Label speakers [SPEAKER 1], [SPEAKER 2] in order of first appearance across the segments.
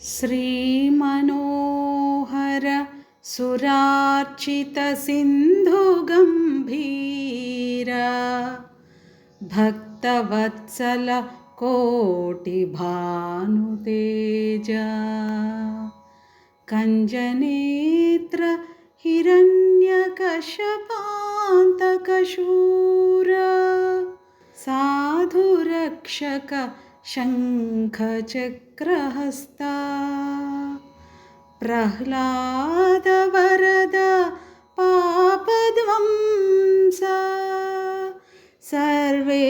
[SPEAKER 1] श्रीमनोहर सुरार्चितसिन्धुगम्भीर भक्तवत्सल कोटिभानुतेज कञ्जनेत्र हिरण्यकशपान्तकशूर साधुरक्षक शङ्खचक्रहस्ता प्रह्लादवरद पापध्वंस सर्वेश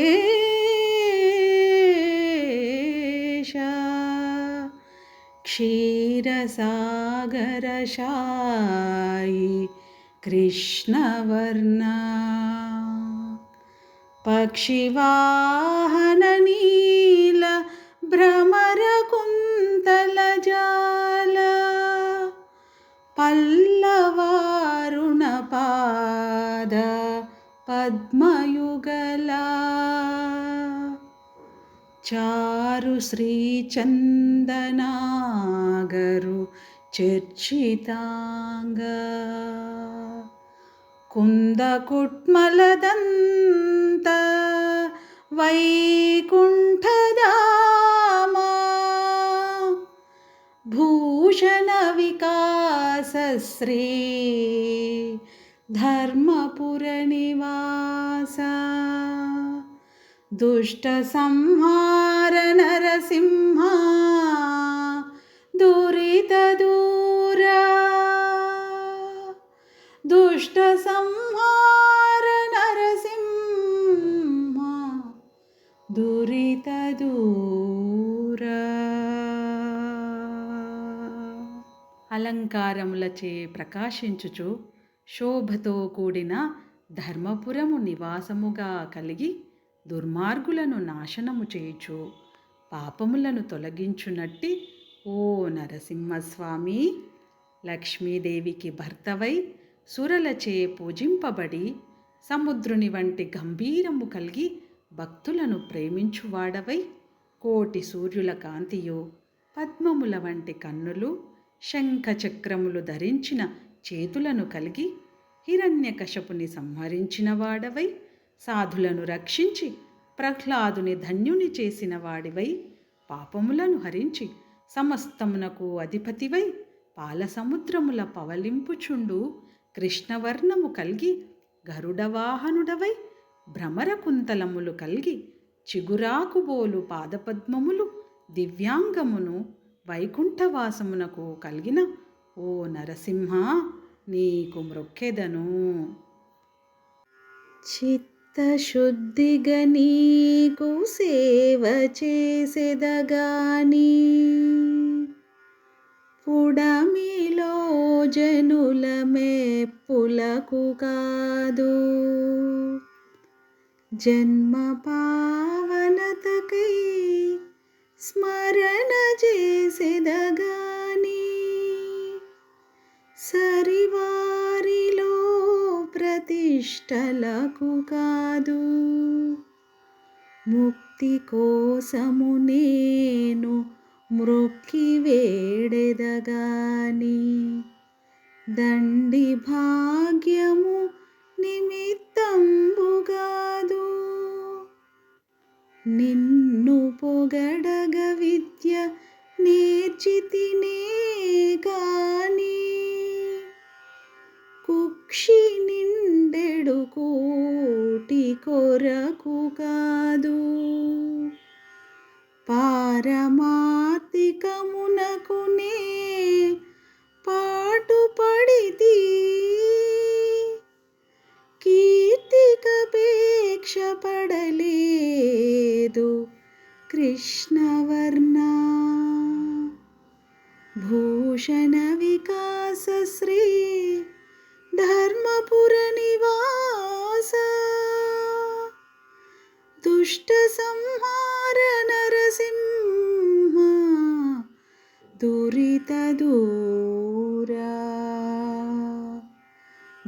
[SPEAKER 1] क्षीरसागरशायि कृष्णवर्णा पक्षिवाहननील भ्रमरकुन्तलजाल पल्लवारुणपाद पद्मयुगला चारु श्रीचन्दनागरु चर्चितांग कुन्दकुट्मलदन्त वैकुण्ठधामा भूषणविकासश्री धर्मपुरनिवास दुष्टसंहार नरसिंह दुरितदूरा दुष्टसंहार नरसिंह दुरितदूरा. అలంకారములచే ప్రకాశించుచు శోభతో కూడిన ధర్మపురము నివాసముగా కలిగి దుర్మార్గులను నాశనము చేయుచు పాపములను తొలగించునట్టి ఓ నరసింహస్వామి, లక్ష్మీదేవికి భర్తవై సురలచే పూజింపబడి సముద్రుని వంటి గంభీరము కలిగి భక్తులను ప్రేమించువాడవై కోటి సూర్యుల కాంతియు పద్మముల వంటి కన్నులు శంఖచక్రములు ధరించిన చేతులను కలిగి హిరణ్యకశపుని సంహరించిన వాడవై సాధులను రక్షించి ప్రహ్లాదుని ధన్యుని చేసిన వాడివై పాపములను హరించి సమస్తమునకు అధిపతివై పాలసముద్రముల పవలింపుచుండు కృష్ణవర్ణము కలిగి గరుడవాహనుడవై భ్రమరకుంతలములు కలిగి చిగురాకుబోలు పాదపద్మములు దివ్యాంగమును వైకుంఠవాసమునకు కలిగిన ఓ నరసింహ, నీకు మ్రొక్కెదను. చిత్తశుద్ధిగా నీకు సేవ చేసెదగాని పుడమిలో జనుల మెప్పులకు కాదు. జన్మ పావనతకై స్మరణ చేసెదగాని సరివారిలో ప్రతిష్టలకు కాదు. ముక్తి కోసము నేను మ్రొక్కి వేడెదగాని దండి భాగ్యము నిమిత్తంబుగాదు. నిన్ను పొగడగ విద్య నేర్చితినే గాని కుక్షి నిండెడు కోటి కొరకు కాదు. పారమార్థికమునకునే పాటుపడితి కీర్తికపేక్ష పడలేదు కృష్ణవర్ణ. భూషణ వికాస శ్రీ ధర్మపుర నివాస దుష్ట సంహార నరసింహ దురిత దూరా.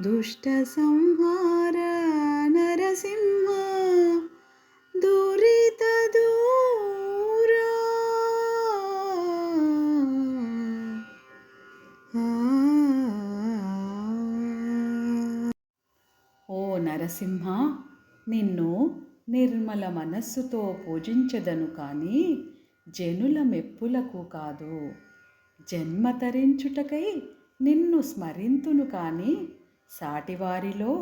[SPEAKER 1] దుష్ట సంహార నరసింహ దురిత దూరా. నరసింహ, నిన్ను నిర్మల మనస్సుతో పూజించెదను కానీ జనుల మెప్పులకు కాదు. జన్మ తరించుటకై నిన్ను స్మరింతును కానీ సాటివారిలో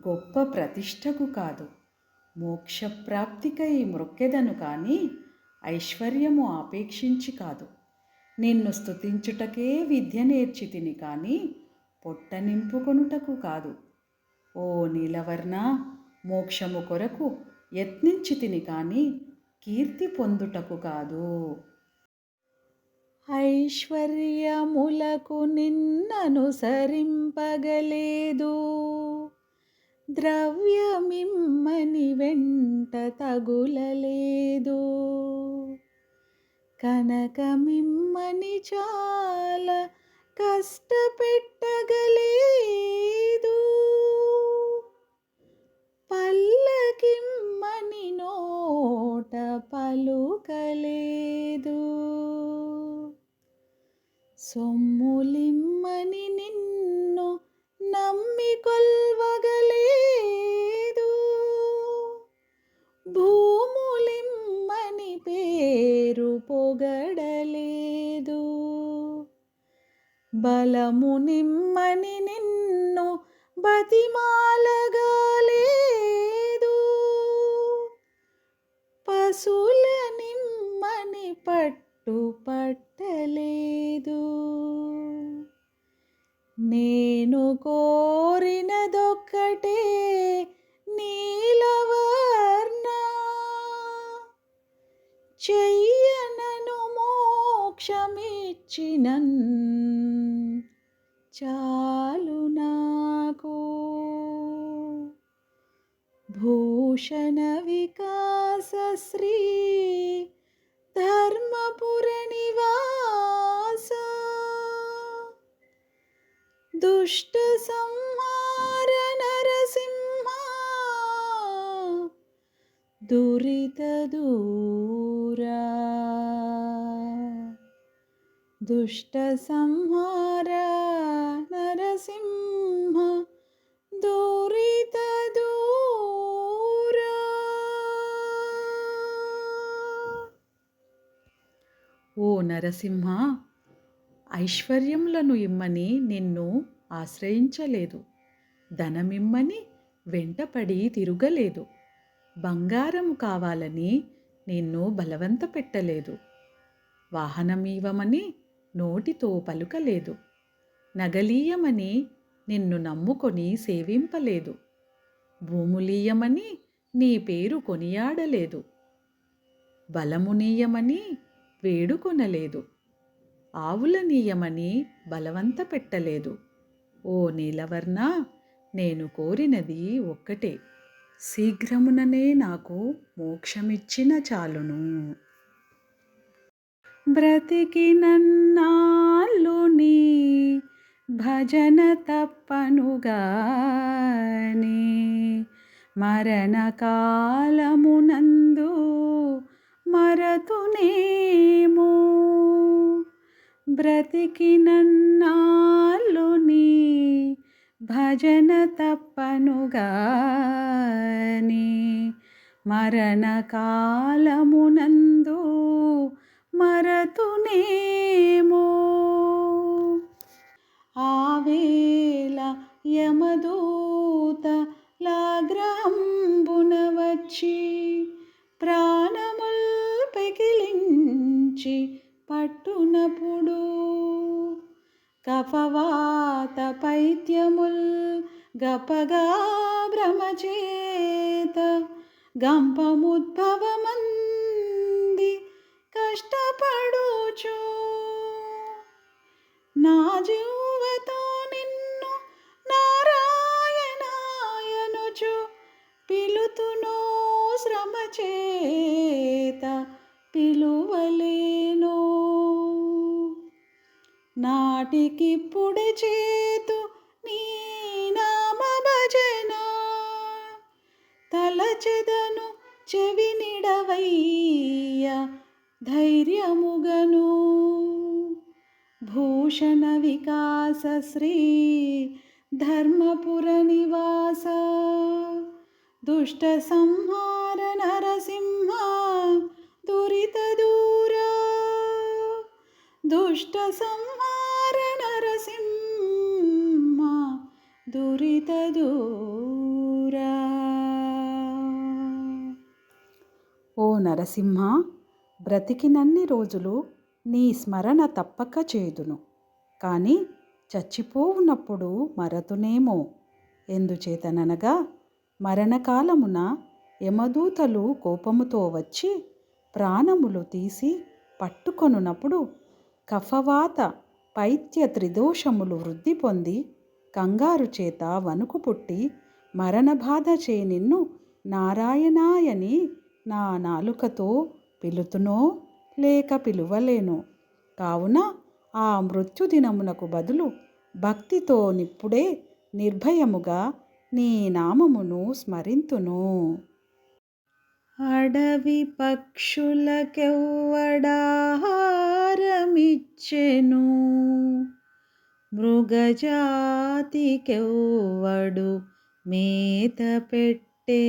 [SPEAKER 1] గొప్ప ప్రతిష్టకు కాదు. మోక్షప్రాప్తికై మ్రొక్కెదను కానీ ఐశ్వర్యము ఆపేక్షించి కాదు. నిన్ను స్తుతించుటకే విద్య నేర్చితిని కానీ పొట్ట నింపుకొనుటకు కాదు. ఓ నీలవర్ణ, మోక్షము కొరకు యత్నించితిని కానీ కీర్తి పొందుటకు కాదు. ఐశ్వర్యములకు నిన్ననుసరింపగలేదు, ద్రవ్యమిమ్మని వెంట తగులలేదు. కనకమిమ్మని చాలా కష్టపెట్టగలేదు, పల్లకిమ్మని నోట పలుకలేదు. సొమ్ములిమ్మని నిన్ను నమ్మి కొల్వగలేదు, భూములిమ్మని పేరు పొగడలేదు. బలమునిమ్మని నిన్ను బతిమాలగాలేదు, పశుల నిమ్మని పట్టు పట్టలేదు. నేను కోరినదొక్కటే నీలవర్ణ, చెయ్యనను మోక్షమిచ్చినన్ చాలు నాకు. భూషణ వికాస శ్రీ ధర్మపుర నివాస, దుష్ట సంహార నరసింహ, దురిత దూరా. దుష్ట సంహార నరసింహ, దురిత దూరా. ఓ నరసింహ, ఐశ్వర్యములను ఇమ్మని నిన్ను ఆశ్రయించలేదు, ధనమిమ్మని వెంటపడి తిరుగలేదు, బంగారము కావాలని నిన్ను బలవంత పెట్టలేదు, వాహనమీవమని నోటితో పలుకలేదు, నగలీయమని నిన్ను నమ్ముకొని సేవింపలేదు, భూములీయమని నీ పేరు కొనియాడలేదు, బలమునీయమని వేడుకొనలేదు, ఆవులనీయమని బలవంత పెట్టలేదు. ఓ నీలవర్ణ, నేను కోరినది ఒక్కటే, శీఘ్రముననే నాకు మోక్షమిచ్చిన చాలును. బ్రతికినన్నాళ్ళు నీ భజన తప్పనుగాని మరణకాలమునందు మరతునేమో. బ్రతికినన్నాళ్ళు నీ భజన తప్పనుగాని మరణకాలమునందు మరతునేమో. ఆవేళ యమదూత లాగ్రహంబున వచ్చి ప్రాణముల్ పెకిలించి పట్టునప్పుడు, కఫవాత పైత్యముల్ గపగా భ్రమచేత గంపముద్భవమంది కష్టపడుచు, నా జీవతో నిన్ను నారాయణాయనుచు పిలుతునో శ్రమచేత పిలువలేనో. నాటికిప్పుడే చేతు నీ నామ భజన, తలచెదను చెవినిడవయ్య ధైర్యముగను. భూషణ వికాస శ్రీ ధర్మపుర నివాస దుష్ట సంహార నరసింహ దురిత దూర దుష్ట సంహార నరసింహ దురిత దూర. ఓ నరసింహ, బ్రతికినన్ని రోజులు నీ స్మరణ తప్పక చేదును. కానీ చచ్చిపోవునప్పుడు మరతునేమో. ఎందుచేతననగా మరణకాలమున యమదూతలు కోపముతో వచ్చి ప్రాణములు తీసి పట్టుకొనునప్పుడు కఫవాత పైత్య త్రిదోషములు వృద్ధి పొంది కంగారు చేత వణుకు పుట్టి మరణబాధ చే నిన్ను నారాయణాయని నా నాలుకతో పిలుతునో లేక పిలువలేనో. కావున ఆ మృత్యుదినమునకు బదులు భక్తితో నిప్పుడే నిర్భయముగా నీ నామమును స్మరింతును. అడవి పక్షులకెవ్వడాహారమిచ్చెను, మృగజాతికెవ్వడు మేత పెట్టే,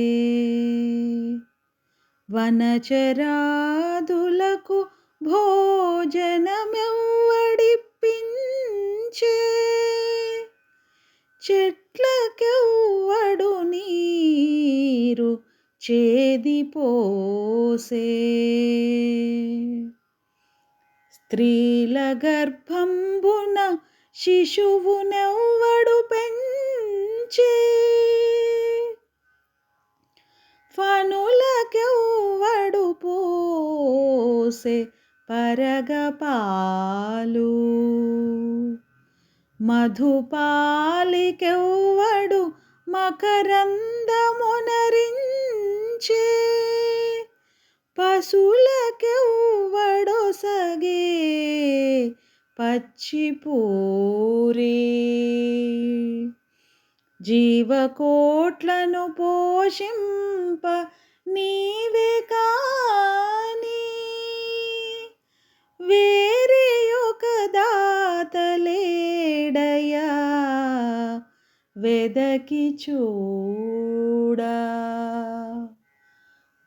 [SPEAKER 1] వనచరాదులకు భోజనమెవ్వడిప్పించే, చెట్లకెవ్వడు నీరు చేదిపోసే, స్త్రీల గర్భంబున శిశువునెవ్వడు పెంచే, ఫనులకెవ్వడు పోసే పరగపాలు, మధుపాలికెవ్వడు మకరందమునరించే, పశులకెవ్వడొసగే పచ్చిపూరి, జీవకోట్లను పోషింప నీవే కాని వేరే ఒక దాతలేడయా వెదకి చూడా.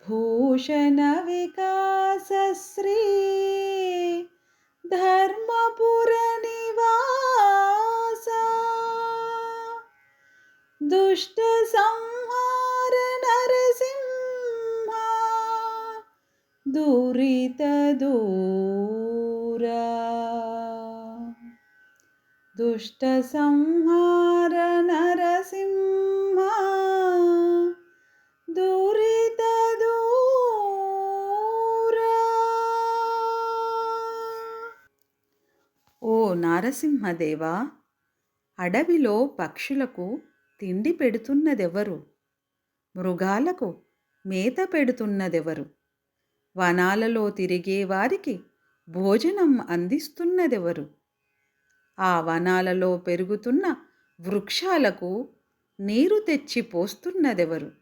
[SPEAKER 1] భూషణ వికాస శ్రీ ధర్మపుర నివాస దుష్ట సంహార నరసింహ దురిత దూర. దుష్ట సంహార నరసింహ దురిత దూర. ఓ నారసింహదేవా, అడవిలో పక్షులకు తిండి పెడుతున్నదెవరు? మృగాలకు మేత పెడుతున్నదెవరు? వనాలలో తిరిగే వారికి భోజనం అందిస్తున్నదెవరు? ఆ వనాలలో పెరుగుతున్న వృక్షాలకు నీరు తెచ్చి పోస్తున్నదెవరు?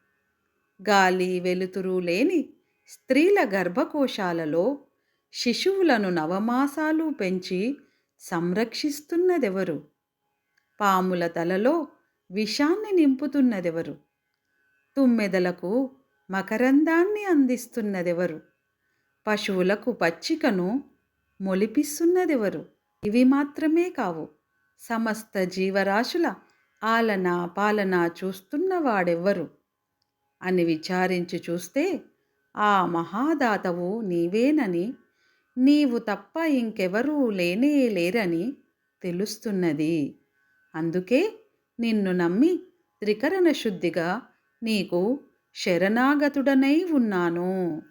[SPEAKER 1] గాలి వెలుతురు లేని స్త్రీల గర్భకోశాలలో శిశువులను నవమాసాలు పెంచి సంరక్షిస్తున్నదెవరు? పాముల తలలో విషాన్ని నింపుతున్నదెవరు? తుమ్మెదలకు మకరందాన్ని అందిస్తున్నదెవరు? పశువులకు పచ్చికను మొలిపిస్తున్నదెవరు? ఇవి మాత్రమే కావు, సమస్త జీవరాశుల ఆలన పాలన చూస్తున్నవాడెవ్వరు అని విచారించి చూస్తే ఆ మహాదాతవు నీవేనని, నీవు తప్ప ఇంకెవరూ లేనే లేరని తెలుస్తున్నది. అందుకే నిన్ను నమ్మి త్రికరణ శుద్ధిగా నీకు శరణాగతుడనై ఉన్నాను.